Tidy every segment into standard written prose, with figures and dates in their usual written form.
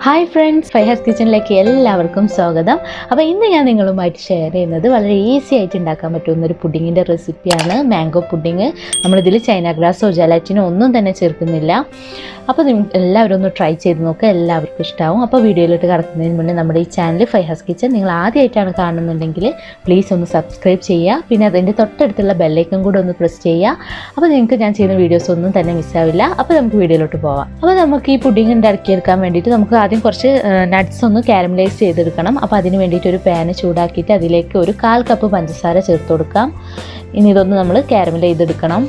Hi friends, Faihas കിച്ചണിലേക്ക് എല്ലാവർക്കും സ്വാഗതം. അപ്പോൾ ഇന്ന് ഞാൻ നിങ്ങളുമായിട്ട് ഷെയർ ചെയ്യുന്നത് വളരെ ഈസി ആയിട്ട് ഉണ്ടാക്കാൻ പറ്റുന്ന ഒരു പുഡിങ്ങിൻ്റെ റെസിപ്പിയാണ്. Mango pudding. നമ്മളിതിൽ ചൈന ഗ്രാസോ ജലാറ്റിനോ ഒന്നും തന്നെ ചേർക്കുന്നില്ല. അപ്പോൾ എല്ലാവരും ഒന്ന് ട്രൈ ചെയ്ത് നോക്കുക, എല്ലാവർക്കും ഇഷ്ടമാവും. അപ്പോൾ വീഡിയോയിലോട്ട് കടക്കുന്നതിന് മുന്നേ നമ്മുടെ ഈ ചാനൽ ഫൈഹാസ് കിച്ചൺ നിങ്ങൾ ആദ്യമായിട്ടാണ് കാണുന്നുണ്ടെങ്കിൽ പ്ലീസ് ഒന്ന് സബ്സ്ക്രൈബ് ചെയ്യുക. പിന്നെ അതിൻ്റെ തൊട്ടടുത്തുള്ള ബെല്ലൈക്കൺ കൂടെ ഒന്ന് പ്രസ് ചെയ്യുക. അപ്പോൾ നിങ്ങൾക്ക് ഞാൻ ചെയ്യുന്ന വീഡിയോസ് ഒന്നും തന്നെ മിസ്സാവില്ല. അപ്പോൾ നമുക്ക് വീഡിയോയിലോട്ട് പോവാം. അപ്പോൾ നമുക്ക് ഈ പുഡിങ് ഉണ്ടാക്കിയെടുക്കാൻ വേണ്ടിയിട്ട് നമുക്ക് ആദ്യം കുറച്ച് നട്ട്സ് ഒന്ന് കാരമലൈസ് ചെയ്തെടുക്കണം. അപ്പോൾ അതിന് വേണ്ടിയിട്ട് ഒരു പാന് ചൂടാക്കിയിട്ട് അതിലേക്ക് ഒരു 1/4 കപ്പ് പഞ്ചസാര ചേർത്ത് കൊടുക്കാം. ഇനി ഇതൊന്ന് നമ്മൾ കാരമലൈസ് ചെയ്തെടുക്കണം.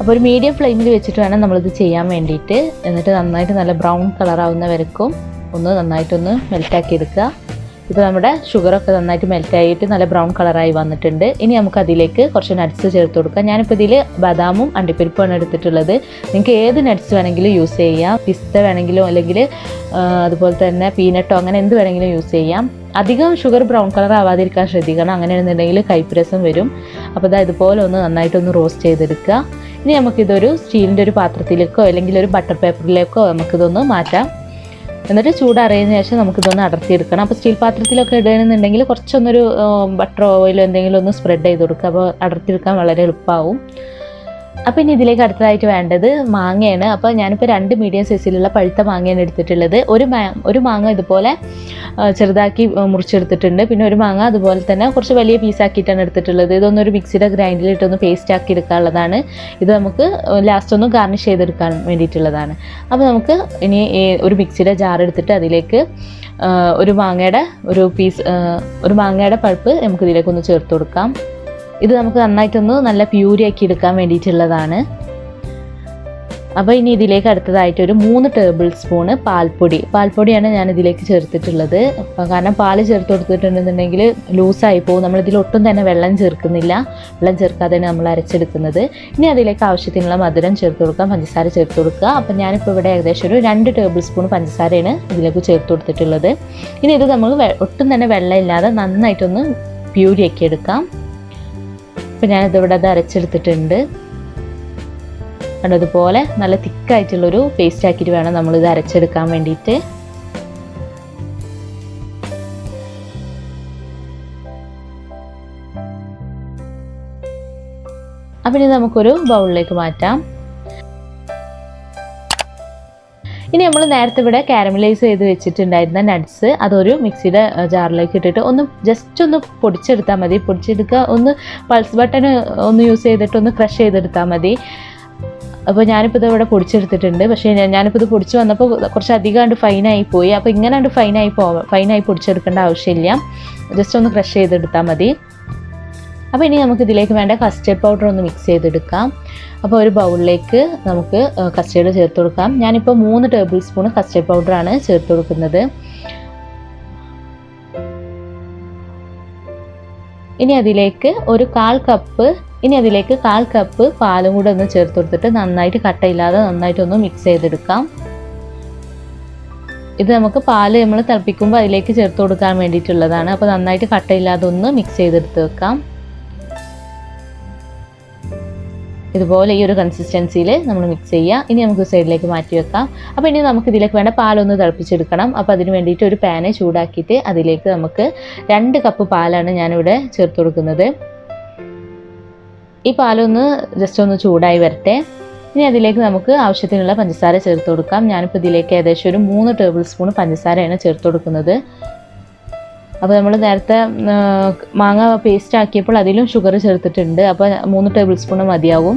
അപ്പോൾ ഒരു മീഡിയം ഫ്ലെയിമിൽ വെച്ചിട്ട് വേണം നമ്മളിത് ചെയ്യാൻ വേണ്ടിയിട്ട്. എന്നിട്ട് നന്നായിട്ട് നല്ല ബ്രൗൺ കളറാവുന്ന വരക്കും ഒന്ന് നന്നായിട്ടൊന്ന് മെൽറ്റാക്കി എടുക്കുക. ഇപ്പോൾ നമ്മുടെ ഷുഗറൊക്കെ നന്നായിട്ട് മെൽറ്റായിട്ട് നല്ല ബ്രൗൺ കളറായി വന്നിട്ടുണ്ട്. ഇനി നമുക്ക് അതിലേക്ക് കുറച്ച് നട്ട്സ് ചേർത്ത് കൊടുക്കാം. ഞാനിപ്പോൾ ഇതിൽ ബദാമും അണ്ടിപ്പരിപ്പുമാണ് എടുത്തിട്ടുള്ളത്. നിങ്ങൾക്ക് ഏത് നട്ട്സ് വേണമെങ്കിലും യൂസ് ചെയ്യാം. പിസ്ത വേണമെങ്കിലും അല്ലെങ്കിൽ അതുപോലെ തന്നെ പീനട്ടോ അങ്ങനെ എന്ത് വേണമെങ്കിലും യൂസ് ചെയ്യാം. അധികം ഷുഗർ ബ്രൗൺ കളർ ആവാതിരിക്കാൻ ശ്രദ്ധിക്കണം. അങ്ങനെയാണെന്നുണ്ടെങ്കിൽ കയ്പ്പ് വരും. അപ്പോൾ ഇതുപോലെ ഒന്ന് നന്നായിട്ടൊന്ന് റോസ്റ്റ് ചെയ്തെടുക്കുക. ഇനി നമുക്കിതൊരു സ്റ്റീലിൻ്റെ ഒരു പാത്രത്തിലേക്കോ അല്ലെങ്കിൽ ഒരു ബട്ടർ പേപ്പറിലേക്കോ നമുക്കിതൊന്ന് മാറ്റാം. എന്നിട്ട് ചൂടറിയതിന് ശേഷം നമുക്കിതൊന്ന് അടർത്തിയെടുക്കണം. അപ്പോൾ സ്റ്റീൽ പാത്രത്തിലൊക്കെ ഇടുകയാണെന്നുണ്ടെങ്കിൽ കുറച്ചൊന്നൊരു ബട്ടർ ഓയിലോ എന്തെങ്കിലും ഒന്ന് സ്പ്രെഡ് ചെയ്ത് കൊടുക്കുക. അപ്പോൾ അടർത്തിയെടുക്കാൻ വളരെ എളുപ്പമാവും. അപ്പോൾ ഇനി ഇതിലേക്ക് അടുത്തതായിട്ട് വേണ്ടത് മാങ്ങയാണ്. അപ്പോൾ ഞാനിപ്പോൾ 2 മീഡിയം സൈസിലുള്ള പഴുത്ത മാങ്ങയാണ് എടുത്തിട്ടുള്ളത്. ഒരു മാങ്ങ ഇതുപോലെ ചെറുതാക്കി മുറിച്ചെടുത്തിട്ടുണ്ട്. പിന്നെ ഒരു മാങ്ങ അതുപോലെ തന്നെ കുറച്ച് വലിയ പീസാക്കിയിട്ടാണ് എടുത്തിട്ടുള്ളത്. ഇതൊന്നൊരു മിക്സിയുടെ ഗ്രൈൻഡറിലിട്ടൊന്ന് പേസ്റ്റ് ആക്കി എടുക്കാനുള്ളതാണ്. ഇത് നമുക്ക് ലാസ്റ്റ് ഒന്ന് ഗാർണിഷ് ചെയ്തെടുക്കാൻ വേണ്ടിയിട്ടുള്ളതാണ്. അപ്പോൾ നമുക്ക് ഇനി ഒരു മിക്സിയുടെ ജാർ എടുത്തിട്ട് അതിലേക്ക് ഒരു മാങ്ങയുടെ പൾപ്പ് നമുക്ക് ഇതിലേക്കൊന്ന് ചേർത്ത് കൊടുക്കാം. ഇത് നമുക്ക് നന്നായിട്ടൊന്ന് നല്ല പ്യൂരിയാക്കി എടുക്കാൻ വേണ്ടിയിട്ടുള്ളതാണ്. അപ്പോൾ ഇനി ഇതിലേക്ക് അടുത്തതായിട്ട് ഒരു 3 ടേബിൾ സ്പൂണ് പാൽപ്പൊടിയാണ് ഞാൻ ഇതിലേക്ക് ചേർത്തിട്ടുള്ളത്. കാരണം പാൽ ചേർത്ത് കൊടുത്തിട്ടുണ്ടെന്നുണ്ടെങ്കിൽ ലൂസായി പോകും. നമ്മളിതിൽ ഒട്ടും തന്നെ വെള്ളം ചേർക്കുന്നില്ല. വെള്ളം ചേർക്കാതെയാണ് നമ്മൾ അരച്ചെടുക്കുന്നത്. ഇനി അതിലേക്ക് ആവശ്യത്തിനുള്ള മധുരം ചേർത്ത് കൊടുക്കാം, പഞ്ചസാര ചേർത്ത് കൊടുക്കുക. അപ്പം ഞാനിപ്പോൾ ഇവിടെ ഏകദേശം ഒരു 2 ടേബിൾ സ്പൂൺ പഞ്ചസാരയാണ് ഇതിലേക്ക് ചേർത്ത് കൊടുത്തിട്ടുള്ളത്. ഇനി ഇത് നമ്മൾ ഒട്ടും തന്നെ വെള്ളം ഇല്ലാതെ നന്നായിട്ടൊന്ന് പ്യൂരിയാക്കി എടുക്കാം. അപ്പോൾ ഞാനിതിവിടെ അത് അരച്ചെടുത്തിട്ടുണ്ട്. അതുപോലെ നല്ല തിക്കായിട്ടുള്ളൊരു പേസ്റ്റ് ആക്കിയിട്ട് വേണം നമ്മളിത് അരച്ചെടുക്കാൻ വേണ്ടിയിട്ട്. അപ്പോൾ ഇനി നമുക്കൊരു ബൗളിലേക്ക് മാറ്റാം. ഇനി നമ്മൾ നേരത്തെ ഇവിടെ കാരമലൈസ് ചെയ്ത് വെച്ചിട്ടുണ്ടായിരുന്ന നട്ട്സ് അതൊരു മിക്സിയുടെ ജാറിലേക്ക് ഇട്ടിട്ട് ജസ്റ്റ് ഒന്ന് പൊടിച്ചെടുത്താൽ മതി. പൊടിച്ചെടുക്കുക, ഒന്ന് പൾസ് ബട്ടൺ ഒന്ന് യൂസ് ചെയ്തിട്ട് ഒന്ന് ക്രഷ് ചെയ്തെടുത്താൽ മതി. അപ്പോൾ ഞാനിപ്പോൾ ഇതിവിടെ പൊടിച്ചെടുത്തിട്ടുണ്ട്. പക്ഷേ ഞാനിപ്പോൾ ഇത് പൊടിച്ച് വന്നപ്പോൾ കുറച്ച് അധികം ഫൈനായി പോയി. അപ്പോൾ ഇങ്ങനെ ഫൈനായി പൊടിച്ചെടുക്കേണ്ട ആവശ്യമില്ല. ജസ്റ്റ് ഒന്ന് ക്രഷ് ചെയ്തെടുത്താൽ മതി. അപ്പോൾ ഇനി നമുക്ക് ഇതിലേക്ക് വേണ്ട കസ്റ്റർഡ് പൗഡർ ഒന്ന് മിക്സ് ചെയ്തെടുക്കാം. അപ്പോൾ ഒരു ബൗളിലേക്ക് നമുക്ക് കസ്റ്റേർഡ് ചേർത്ത് കൊടുക്കാം. ഞാനിപ്പോൾ 3 ടേബിൾ സ്പൂൺ കസ്റ്റർഡ് പൗഡറാണ് ചേർത്ത് കൊടുക്കുന്നത്. ഇനി അതിലേക്ക് 1/4 കപ്പ് പാലും കൂടെ ഒന്ന് ചേർത്ത് കൊടുത്തിട്ട് നന്നായിട്ട് കട്ടയില്ലാതെ നന്നായിട്ടൊന്ന് മിക്സ് ചെയ്തെടുക്കാം. ഇത് നമുക്ക് പാല് നമ്മൾ തിളപ്പിക്കുമ്പോൾ അതിലേക്ക് ചേർത്ത് കൊടുക്കാൻ വേണ്ടിയിട്ടുള്ളതാണ്. അപ്പോൾ നന്നായിട്ട് കട്ടയില്ലാതെ ഒന്ന് മിക്സ് ചെയ്തെടുത്ത് വെക്കാം. ഇതുപോലെ ഈ ഒരു കൺസിസ്റ്റൻസിയിൽ നമ്മൾ മിക്സ് ചെയ്യുക. ഇനി നമുക്ക് സൈഡിലേക്ക് മാറ്റി വെക്കാം. അപ്പോൾ ഇനി നമുക്ക് ഇതിലേക്ക് വേണ്ട പാലൊന്ന് തിളപ്പിച്ചെടുക്കണം. അപ്പോൾ അതിന് വേണ്ടിയിട്ട് ഒരു പാന് ചൂടാക്കിയിട്ട് അതിലേക്ക് നമുക്ക് 2 കപ്പ് പാലാണ് ഞാനിവിടെ ചേർത്ത് കൊടുക്കുന്നത്. ഈ പാലൊന്ന് ജസ്റ്റ് ഒന്ന് ചൂടായി വരട്ടെ. ഇനി അതിലേക്ക് നമുക്ക് ആവശ്യത്തിനുള്ള പഞ്ചസാര ചേർത്ത് കൊടുക്കാം. ഞാനിപ്പോൾ ഇതിലേക്ക് ഏകദേശം ഒരു 3 ടേബിൾ സ്പൂൺ പഞ്ചസാരയാണ് ചേർത്ത് കൊടുക്കുന്നത്. അപ്പോൾ നമ്മൾ നേരത്തെ മാങ്ങ പേസ്റ്റ് ആക്കിയപ്പോൾ അതിലും ഷുഗർ ചേർത്തിട്ടുണ്ട്. അപ്പോൾ 3 ടേബിൾ സ്പൂൺ മതിയാവും.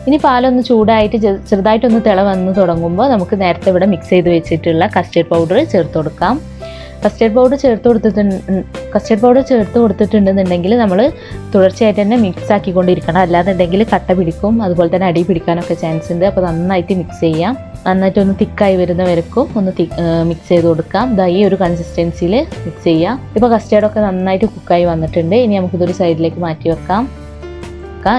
ഇനി പാലൊന്ന് ചൂടായിട്ട് ചെറുതായിട്ടൊന്ന് തിള വന്ന് തുടങ്ങുമ്പോൾ നമുക്ക് നേരത്തെ ഇവിടെ മിക്സ് ചെയ്ത് വെച്ചിട്ടുള്ള കസ്റ്റർഡ് പൗഡർ ചേർത്ത് കൊടുക്കാം. കസ്റ്റർഡ് പൗഡർ ചേർത്ത് കൊടുത്തിട്ടുണ്ടെന്നുണ്ടെങ്കിൽ നമ്മൾ തുടർച്ചയായിട്ട് തന്നെ മിക്സ് ആക്കിക്കൊണ്ടിരിക്കണം. അല്ലാന്നുണ്ടെങ്കിൽ കട്ട പിടിക്കും, അതുപോലെ തന്നെ അടി പിടിക്കാനൊക്കെ ചാൻസ് ഉണ്ട്. അപ്പോൾ നന്നായിട്ട് മിക്സ് ചെയ്യാം. നന്നായിട്ടൊന്ന് തിക്കായി വരുന്ന വരക്കും ഒന്ന് മിക്സ് ചെയ്ത് കൊടുക്കാം. ഈ ഒരു കൺസിസ്റ്റൻസിയിൽ മിക്സ് ചെയ്യാം. ഇപ്പോൾ കസ്റ്റേർഡൊക്കെ നന്നായിട്ട് കുക്കായി വന്നിട്ടുണ്ട്. ഇനി നമുക്കിതൊരു സൈഡിലേക്ക് മാറ്റി വെക്കാം.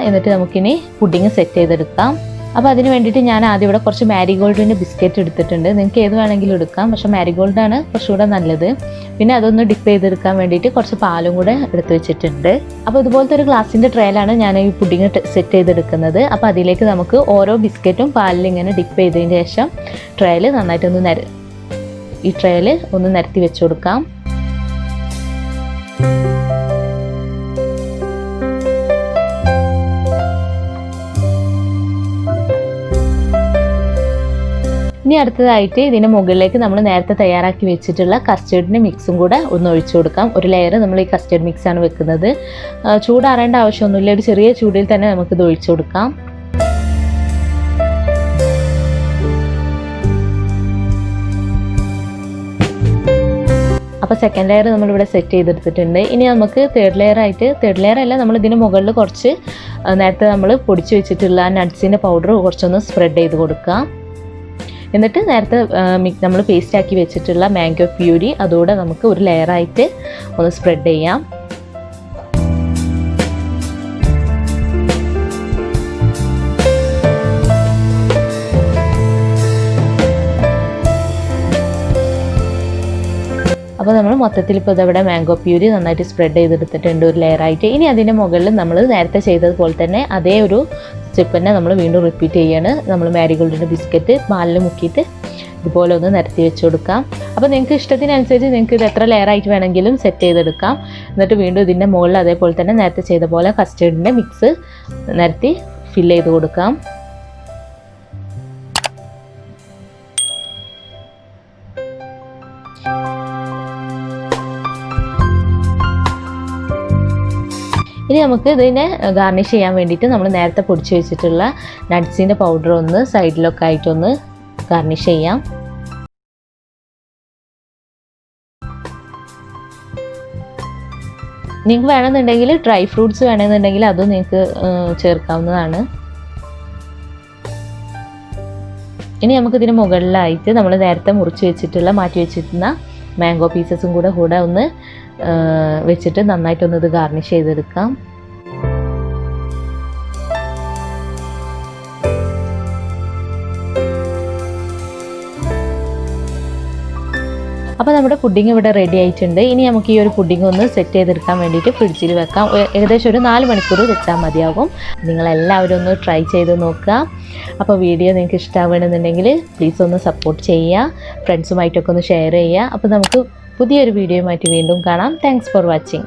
എന്നിട്ട് നമുക്കിനി പുഡിങ് സെറ്റ് ചെയ്തെടുക്കാം. അപ്പോൾ അതിന് വേണ്ടിയിട്ട് ഞാൻ ആദ്യം ഇവിടെ കുറച്ച് മാരിഗോൾഡിൻ്റെ ബിസ്ക്കറ്റ് എടുത്തിട്ടുണ്ട്. നിങ്ങൾക്ക് ഏത് വേണമെങ്കിലും എടുക്കാം, പക്ഷേ മാരിഗോൾഡാണ് കുറച്ചുകൂടെ നല്ലത്. പിന്നെ അതൊന്ന് ഡിപ്പ് ചെയ്തെടുക്കാൻ വേണ്ടിയിട്ട് കുറച്ച് പാലും കൂടെ എടുത്ത് വെച്ചിട്ടുണ്ട്. അപ്പോൾ ഇതുപോലത്തെ ഒരു ഗ്ലാസിൻ്റെ ട്രേയിലാണ് ഞാൻ ഈ പുഡിങ് സെറ്റ് ചെയ്തെടുക്കുന്നത്. അപ്പോൾ അതിലേക്ക് നമുക്ക് ഓരോ ബിസ്ക്കറ്റും പാലിൽ ഇങ്ങനെ ഡിപ്പ് ചെയ്തതിന് ശേഷം ട്രേയിൽ നന്നായിട്ടൊന്ന് ഈ ട്രേയിൽ ഒന്ന് നിരത്തി വെച്ച് കൊടുക്കാം. ഇനി അടുത്തതായിട്ട് ഇതിൻ്റെ മുകളിലേക്ക് നമ്മൾ നേരത്തെ തയ്യാറാക്കി വെച്ചിട്ടുള്ള കസ്റ്റേർഡിൻ്റെ മിക്സും കൂടെ ഒന്ന് ഒഴിച്ചു കൊടുക്കാം. ഒരു ലെയർ നമ്മൾ ഈ കസ്റ്റേർഡ് മിക്സാണ് വെക്കുന്നത്. ചൂടാറേണ്ട ആവശ്യമൊന്നുമില്ല, ഒരു ചെറിയ ചൂടിൽ തന്നെ നമുക്കിത് ഒഴിച്ചു കൊടുക്കാം. അപ്പോൾ സെക്കൻഡ് ലെയർ നമ്മളിവിടെ സെറ്റ് ചെയ്തെടുത്തിട്ടുണ്ട്. ഇനി നമുക്ക് തേർഡ് ലെയർ അല്ല, നമ്മൾ ഇതിന് മുകളിൽ കുറച്ച് നേരത്തെ നമ്മൾ പൊടിച്ച് വെച്ചിട്ടുള്ള നട്ട്സിൻ്റെ പൗഡർ കുറച്ചൊന്ന് സ്പ്രെഡ് ചെയ്ത് കൊടുക്കാം. എന്നിട്ട് നേരത്തെ നമ്മൾ പേസ്റ്റാക്കി വെച്ചിട്ടുള്ള മാംഗോ പ്യൂരി അതോടെ നമുക്ക് ഒരു ലെയറായിട്ട് ഒന്ന് സ്പ്രെഡ് ചെയ്യാം. അപ്പോൾ നമ്മൾ മൊത്തത്തിൽ ഇപ്പോൾ ഇതവിടെ മാംഗോ പ്യൂരി നന്നായിട്ട് സ്പ്രെഡ് ചെയ്തെടുത്തിട്ടുണ്ട് ഒരു ലെയറായിട്ട്. ഇനി അതിൻ്റെ മുകളിൽ നമ്മൾ നേരത്തെ ചെയ്തതുപോലെ തന്നെ അതേ ഒരു സ്റ്റെപ്പ് തന്നെ നമ്മൾ വീണ്ടും റിപ്പീറ്റ് ചെയ്യാണ്. നമ്മൾ മാരിഗോൾഡിൻ്റെ ബിസ്ക്കറ്റ് പാലിൽ മുക്കിയിട്ട് ഇതുപോലെ ഒന്ന് നിരത്തി വെച്ച് കൊടുക്കാം. അപ്പോൾ നിങ്ങൾക്ക് ഇഷ്ടത്തിനനുസരിച്ച് നിങ്ങൾക്ക് ഇത് എത്ര ലെയറായിട്ട് വേണമെങ്കിലും സെറ്റ് ചെയ്തെടുക്കാം. എന്നിട്ട് വീണ്ടും ഇതിൻ്റെ മുകളിൽ അതേപോലെ തന്നെ നേരത്തെ ചെയ്ത പോലെ കസ്റ്റേർഡിൻ്റെ മിക്സ് നിരത്തി ഫില്ല് ചെയ്ത് കൊടുക്കാം. ഇനി നമുക്ക് ഇതിനെ ഗാർണിഷ് ചെയ്യാൻ വേണ്ടിയിട്ട് നമ്മൾ നേരത്തെ പൊടിച്ച് വെച്ചിട്ടുള്ള നട്ട്സിൻ്റെ പൗഡർ ഒന്ന് സൈഡിലൊക്കെ ആയിട്ടൊന്ന് ഗാർണിഷ് ചെയ്യാം. നിങ്ങൾക്ക് വേണമെന്നുണ്ടെങ്കിൽ ഡ്രൈ ഫ്രൂട്ട്സ് വേണമെന്നുണ്ടെങ്കിൽ അതും നിങ്ങൾക്ക് ചേർക്കാവുന്നതാണ്. ഇനി നമുക്കിതിന് മുകളിലായിട്ട് നമ്മൾ നേരത്തെ മുറിച്ച് വെച്ചിട്ടുള്ള മാറ്റി വെച്ചിരുന്ന മാംഗോ പീസസും കൂടെ ഒന്ന് വെച്ചിട്ട് നന്നായിട്ടൊന്ന് ഇത് ഗാർണിഷ് ചെയ്തെടുക്കാം. അപ്പോൾ നമ്മുടെ പുഡിംഗ് ഇവിടെ റെഡി ആയിട്ടുണ്ട്. ഇനി നമുക്ക് ഈ ഒരു പുഡിംഗ് ഒന്ന് സെറ്റ് ചെയ്തെടുക്കാൻ വേണ്ടിയിട്ട് ഫ്രിഡ്ജിൽ വെക്കാം. ഏകദേശം ഒരു 4 മണിക്കൂർ വെച്ചാൽ മതിയാകും. നിങ്ങളെല്ലാവരും ഒന്ന് ട്രൈ ചെയ്ത് നോക്കുക. അപ്പോൾ വീഡിയോ നിങ്ങൾക്ക് ഇഷ്ടമാവുകയാണെന്നുണ്ടെങ്കിൽ പ്ലീസ് ഒന്ന് സപ്പോർട്ട് ചെയ്യുക, ഫ്രണ്ട്സുമായിട്ടൊക്കെ ഒന്ന് ഷെയർ ചെയ്യുക. അപ്പോൾ നമുക്ക് പുതിയൊരു വീഡിയോയുമായിട്ട് വീണ്ടും കാണാം. Thanks for watching.